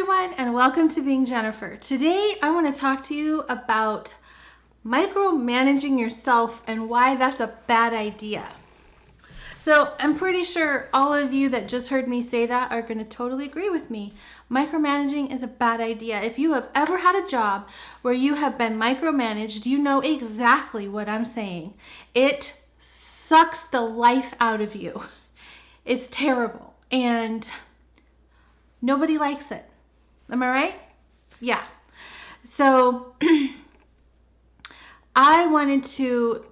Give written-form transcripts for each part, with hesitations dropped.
everyone, and welcome to Being Jennifer. Today, I want to talk to you about micromanaging yourself and why that's a bad idea. So, I'm pretty sure all of you that just heard me say that are going to totally agree with me. Micromanaging is a bad idea. If you have ever had a job where you have been micromanaged, you know exactly what I'm saying. It sucks the life out of you. It's terrible, and nobody likes it. Am I right? Yeah. So I wanted to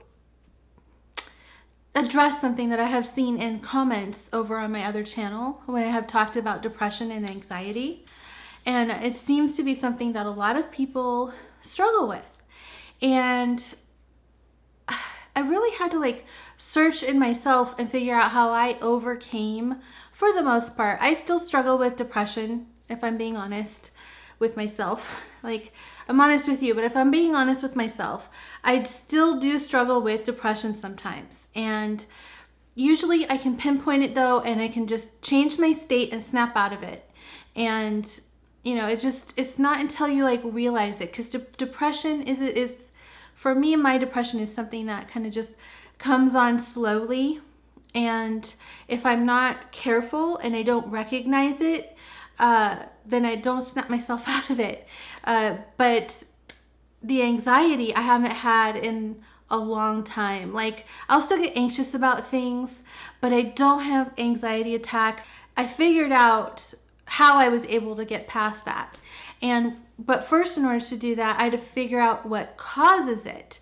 address something that I have seen in comments over on my other channel when I have talked about depression and anxiety. And it seems to be something that a lot of people struggle with. And I really had to search in myself and figure out how I overcame, for the most part. I still struggle with depression, if I'm being honest with myself. I'm honest with you, but if I'm being honest with myself, I still do struggle with depression sometimes. And usually I can pinpoint it though, and I can just change my state and snap out of it. And it's not until you realize it, because depression is for me, my depression is something that kind of just comes on slowly. And if I'm not careful and I don't recognize it, then I don't snap myself out of it. But the anxiety I haven't had in a long time. I'll still get anxious about things, but I don't have anxiety attacks. I figured out how I was able to get past that. But first, in order to do that, I had to figure out what causes it.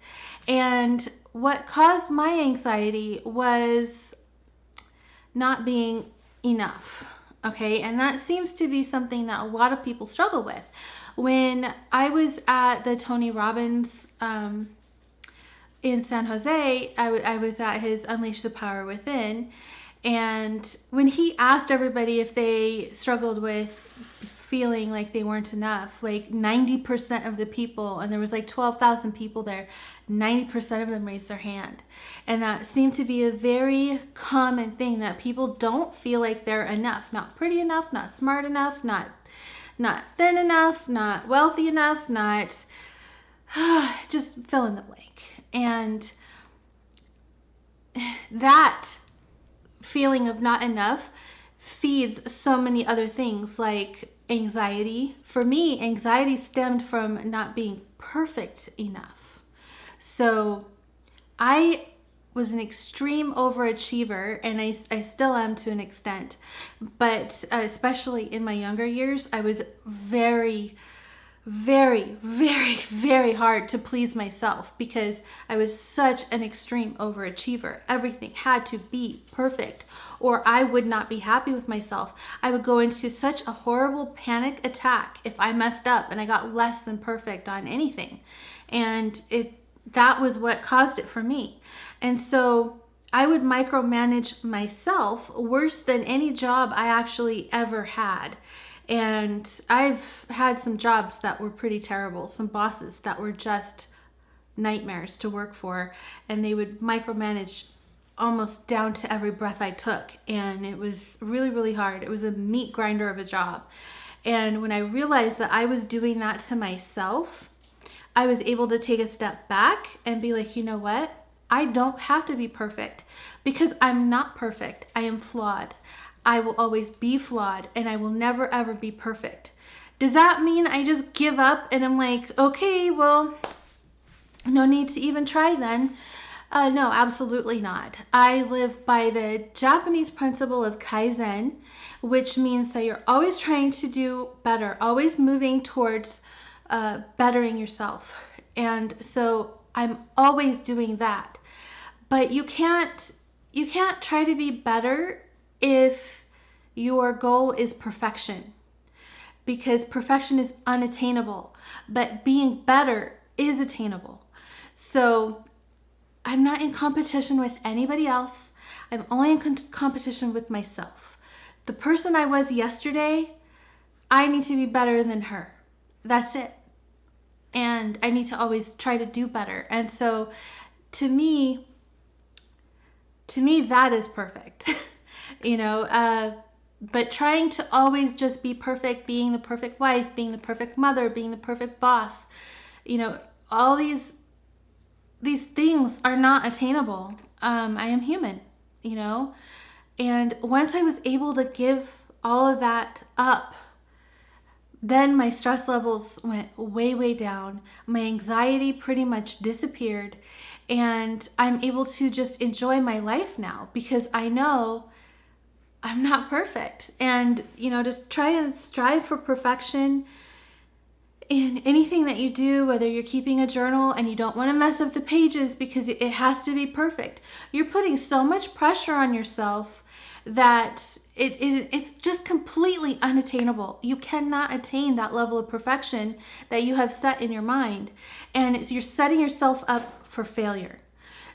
And what caused my anxiety was not being enough. Okay, and that seems to be something that a lot of people struggle with. When I was at the Tony Robbins in San Jose, I was at his Unleash the Power Within, and when he asked everybody if they struggled with feeling like they weren't enough, 90% of the people, and there was 12,000 people there, 90% of them raised their hand. And that seemed to be a very common thing, that people don't feel like they're enough, not pretty enough, not smart enough, not thin enough, not wealthy enough, not just fill in the blank. And that feeling of not enough feeds so many other things, like anxiety. For me, anxiety stemmed from not being perfect enough. So I was an extreme overachiever, and I still am to an extent. But especially in my younger years, I was very, very, very, very hard to please myself, because I was such an extreme overachiever. Everything had to be perfect, or I would not be happy with myself. I would go into such a horrible panic attack if I messed up and I got less than perfect on anything. And that was what caused it for me. And so I would micromanage myself worse than any job I actually ever had. And I've had some jobs that were pretty terrible, some bosses that were just nightmares to work for, and they would micromanage almost down to every breath I took. And it was really, really hard. It was a meat grinder of a job. And when I realized that I was doing that to myself, I was able to take a step back and be like, you know what? I don't have to be perfect, because I'm not perfect. I am flawed. I will always be flawed, and I will never ever be perfect. Does that mean I just give up and I'm like, okay, well, no need to even try then? No, absolutely not. I live by the Japanese principle of Kaizen, which means that you're always trying to do better, always moving towards bettering yourself. And so I'm always doing that. But you can't try to be better if your goal is perfection, because perfection is unattainable, but being better is attainable. So I'm not in competition with anybody else. I'm only in competition with myself. The person I was yesterday, I need to be better than her. That's it. And I need to always try to do better. And so to me, that is perfect. But trying to always just be perfect, being the perfect wife, being the perfect mother, being the perfect boss, all these things are not attainable. I am human, and once I was able to give all of that up, then my stress levels went way, way down. My anxiety pretty much disappeared. And I'm able to just enjoy my life now because I know I'm not perfect. And, just try and strive for perfection in anything that you do, whether you're keeping a journal and you don't want to mess up the pages because it has to be perfect. You're putting so much pressure on yourself that it's just completely unattainable. You cannot attain that level of perfection that you have set in your mind, and you're setting yourself up for failure.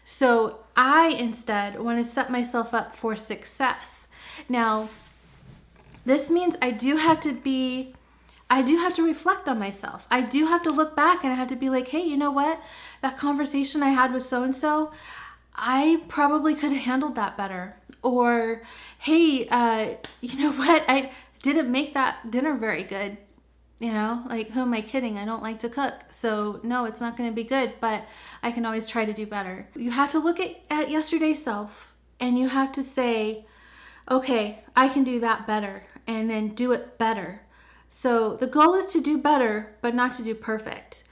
So I instead want to set myself up for success. Now, this means I do have to reflect on myself. I do have to look back and I have to be like, hey, you know what? That conversation I had with so-and-so, I probably could have handled that better. Or, hey, you know what? I didn't make that dinner very good. Who am I kidding? I don't like to cook. So no, it's not going to be good, but I can always try to do better. You have to look at yesterday's self and you have to say, okay, I can do that better, and then do it better. So the goal is to do better, but not to do perfect.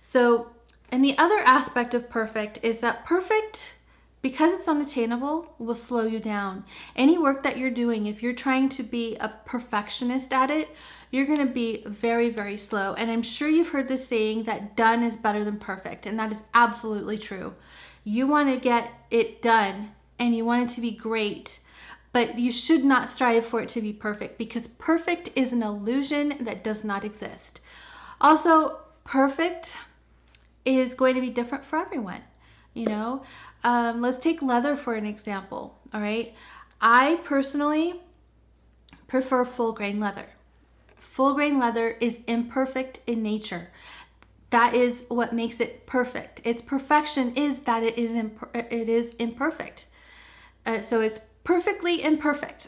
So, and the other aspect of perfect is that perfect, because it's unattainable, will slow you down. Any work that you're doing, if you're trying to be a perfectionist at it, you're going to be very, very slow. And I'm sure you've heard this saying that done is better than perfect. And that is absolutely true. You want to get it done and you want it to be great, but you should not strive for it to be perfect, because perfect is an illusion that does not exist. Also, perfect is going to be different for everyone. Let's take leather for an example. All right. I personally prefer full grain leather. Full grain leather is imperfect in nature. That is what makes it perfect. Its perfection is that it is imperfect. So it's perfectly imperfect.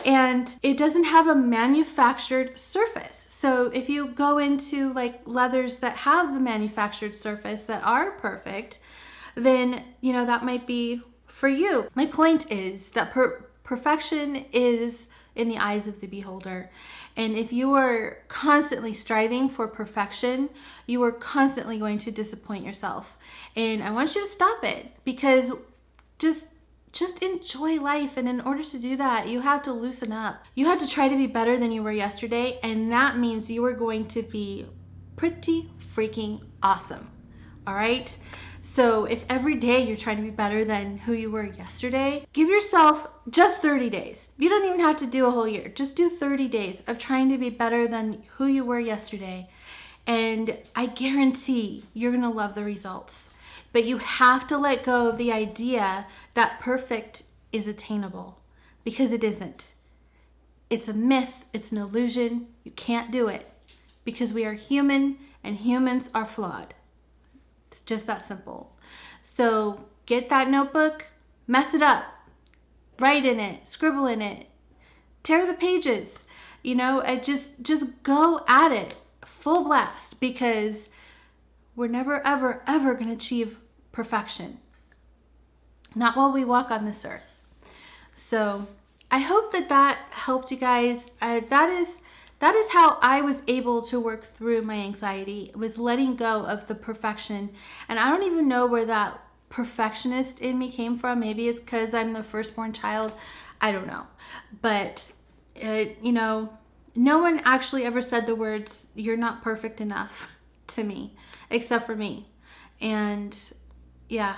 And it doesn't have a manufactured surface. So if you go into like leathers that have the manufactured surface that are perfect, then that might be for you. My point is that perfection is in the eyes of the beholder. And if you are constantly striving for perfection, you are constantly going to disappoint yourself. And I want you to stop it, because just enjoy life. And in order to do that, you have to loosen up. You have to try to be better than you were yesterday. And that means you are going to be pretty freaking awesome. All right. So if every day you're trying to be better than who you were yesterday, give yourself just 30 days. You don't even have to do a whole year. Just do 30 days of trying to be better than who you were yesterday. And I guarantee you're going to love the results. But you have to let go of the idea that perfect is attainable, because it isn't. It's a myth. It's an illusion. You can't do it, because we are human and humans are flawed. It's just that simple. So get that notebook, mess it up, write in it, scribble in it, tear the pages, and just go at it full blast, because we're never, ever, ever going to achieve perfection. Not while we walk on this earth. So I hope that helped you guys. That is how I was able to work through my anxiety, was letting go of the perfection. And I don't even know where that perfectionist in me came from. Maybe it's because I'm the firstborn child. I don't know. But, no one actually ever said the words, "You're not perfect enough," to me, except for me. And yeah,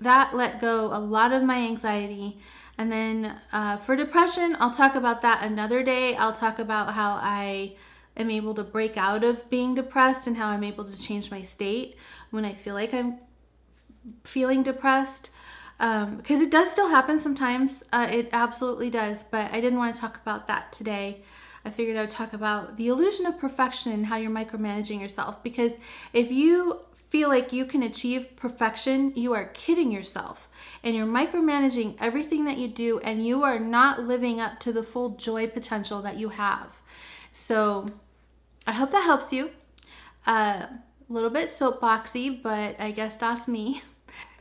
that let go a lot of my anxiety. And then for depression, I'll talk about that another day. I'll talk about how I am able to break out of being depressed and how I'm able to change my state when I feel like I'm feeling depressed. Because it does still happen sometimes. It absolutely does. But I didn't want to talk about that today. I figured I would talk about the illusion of perfection and how you're micromanaging yourself. Because if you feel like you can achieve perfection, you are kidding yourself. And you're micromanaging everything that you do, and you are not living up to the full joy potential that you have. So I hope that helps you. A little bit soapboxy, but I guess that's me.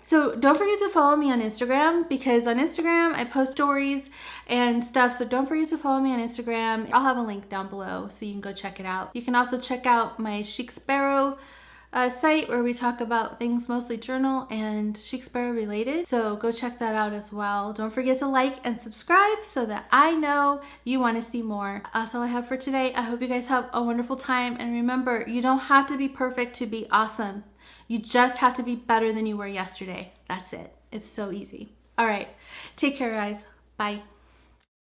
So don't forget to follow me on Instagram, because on Instagram I post stories and stuff. So don't forget to follow me on Instagram. I'll have a link down below so you can go check it out. You can also check out my Chic Sparrow site, where we talk about things mostly journal and Chic Sparrow related. So go check that out as well. Don't forget to like and subscribe so that I know you want to see more. That's all I have for today. I hope you guys have a wonderful time. And remember, you don't have to be perfect to be awesome. You just have to be better than you were yesterday. That's it. It's so easy. All right. Take care, guys. Bye.